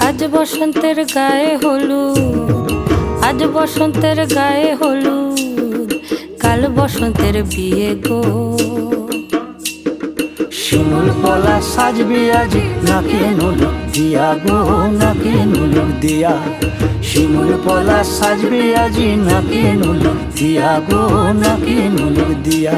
আজ বসন্তের গায়ে হলুদ, আজ বসন্তের গায়ে হলুদ, কাল বসন্তের বিয়ে গো। শিমুল পলা সাজবে আজি নাকে নুলুক দিয়া গো, নাকে নুলুক দিয়া। শিমুল পলা সাজবে আজি নাকে নুলুক দিয়া গো, নাকে নুলুক দিয়া।